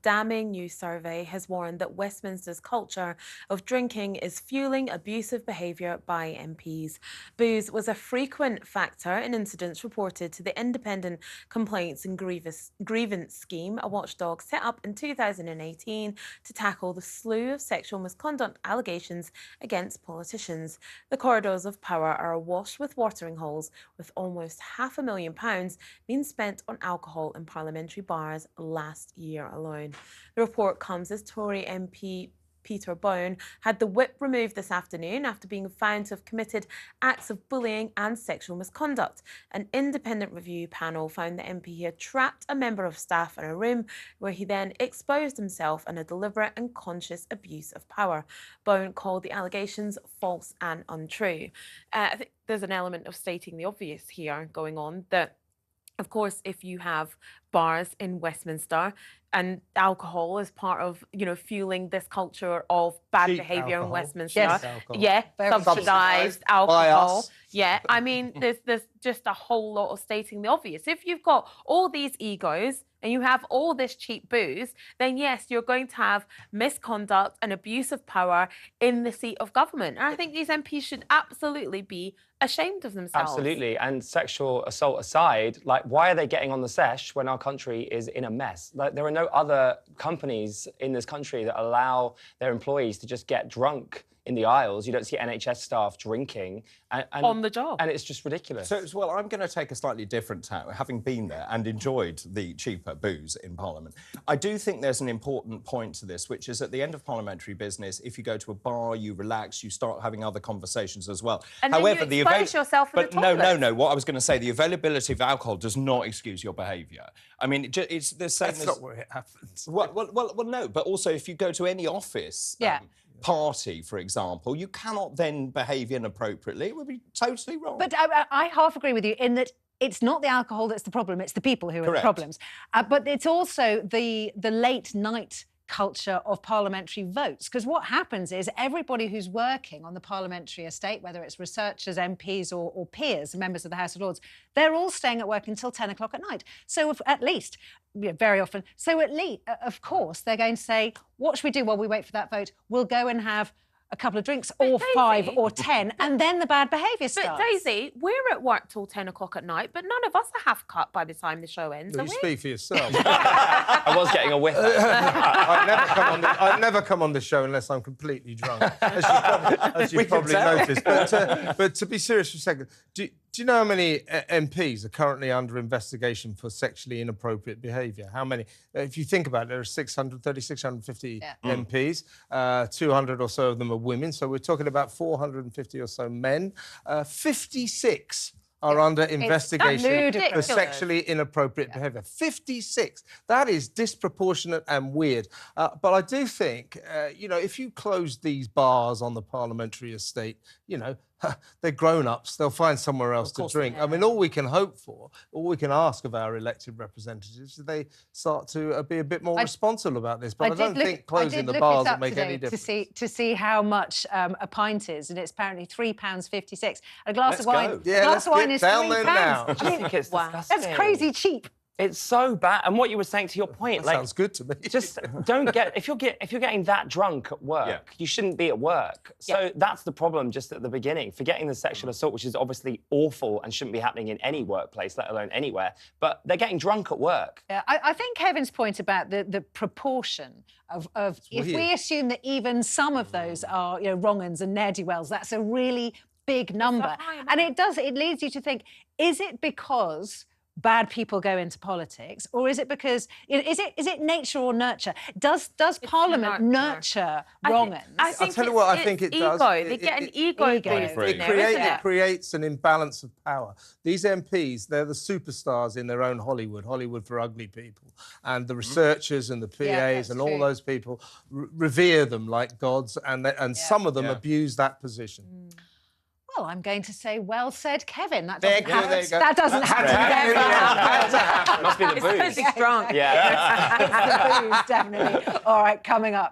damning new survey has warned that Westminster's culture of drinking is fueling abusive behaviour by MPs. Booze was a frequent factor in incidents reported to the Independent Complaints and Grievance Scheme, a watchdog set up in 2018 to tackle the slew of sexual misconduct allegations against politicians. The corridors of power are awash with watering holes, with almost £500,000 being spent on alcohol in parliamentary bars last year alone. The report comes as Tory MP Peter Bone had the whip removed this afternoon after being found to have committed acts of bullying and sexual misconduct. An independent review panel found the MP had trapped a member of staff in a room where he then exposed himself in a deliberate and conscious abuse of power. Bone called the allegations false and untrue. I think there's an element of stating the obvious here going on, that of course, if you have bars in Westminster and alcohol is part of, fueling this culture of bad behaviour in Westminster. Yes. Yeah, subsidised alcohol. Yeah, I mean, there's just a whole lot of stating the obvious. If you've got all these egos and you have all this cheap booze, then yes, you're going to have misconduct and abuse of power in the seat of government. And I think these MPs should absolutely be ashamed of themselves. Absolutely. And sexual assault aside, why are they getting on the sesh when our country is in a mess? There are no other companies in this country that allow their employees to just get drunk in the aisles. You don't see NHS staff drinking. And on the job. And it's just ridiculous. So, well, I'm going to take a slightly different tack, having been there and enjoyed the cheaper booze in Parliament. I do think there's an important point to this, which is at the end of parliamentary business, if you go to a bar, you relax, you start having other conversations as well. And however, then you expose yourself in the toilet. No. What I was going to say, the availability of alcohol does not excuse your behaviour. I mean, it's the same. That's not where it happens. Well, no. But also, if you go to any office. Party, for example, you cannot then behave inappropriately. It would be totally wrong. But I half agree with you in that it's not the alcohol that's the problem, it's the people who are the problems. But it's also the late night culture of parliamentary votes, because what happens is everybody who's working on the parliamentary estate, whether it's researchers, MPs or peers, members of the House of Lords, they're all staying at work until 10 o'clock at night. So at least, very often, of course, they're going to say, what should we do while we wait for that vote? We'll go and have a couple of drinks, or Daisy, 5 or 10, and then the bad behaviour starts. But Daisy, we're at work till 10 o'clock at night, but none of us are half cut by the time the show ends. You speak for yourself. I was getting a whiff. I'd never come on the show unless I'm completely drunk, as you probably noticed. But to be serious for a second, do you know how many MPs are currently under investigation for sexually inappropriate behaviour? How many? If you think about it, there are 650 MPs. 200 or so of them are women, so we're talking about 450 or so men. 56 are under investigation for sexually inappropriate behaviour. 56. That is disproportionate and weird. But I do think, if you close these bars on the parliamentary estate, they're grown-ups. They'll find somewhere else to drink. I mean, all we can hope for, all we can ask of our elected representatives is they start to be a bit more responsible about this. But I don't think closing the bars will make any difference. To see how much a pint is, and it's apparently £3.56. A glass of wine. Yeah, a glass of wine is £3. Now. I think it's disgusting. That's crazy cheap. It's so bad. And what you were saying, to your point, that sounds good to me. Just don't get if you're getting that drunk at work, you shouldn't be at work. So that's the problem just at the beginning. Forgetting the sexual assault, which is obviously awful and shouldn't be happening in any workplace, let alone anywhere. But they're getting drunk at work. Yeah, I think Kevin's point about the proportion of if we assume that even some of those are wrong-uns and ne'er-do-wells, that's a really big number. And it leads you to think, is it because bad people go into politics, or is it because is it nature or nurture? Does Parliament nurture wrong-uns? I think I think it does. They get an ego boost. It creates an imbalance of power. These MPs, they're the superstars in their own Hollywood for ugly people, and the researchers and the PAs and all those people revere them like gods, and some of them abuse that position. Well, I'm going to say, well said, Kevin. That doesn't happen. Must be the booze. It's drunk. Yeah. It's the booze, definitely. All right, coming up.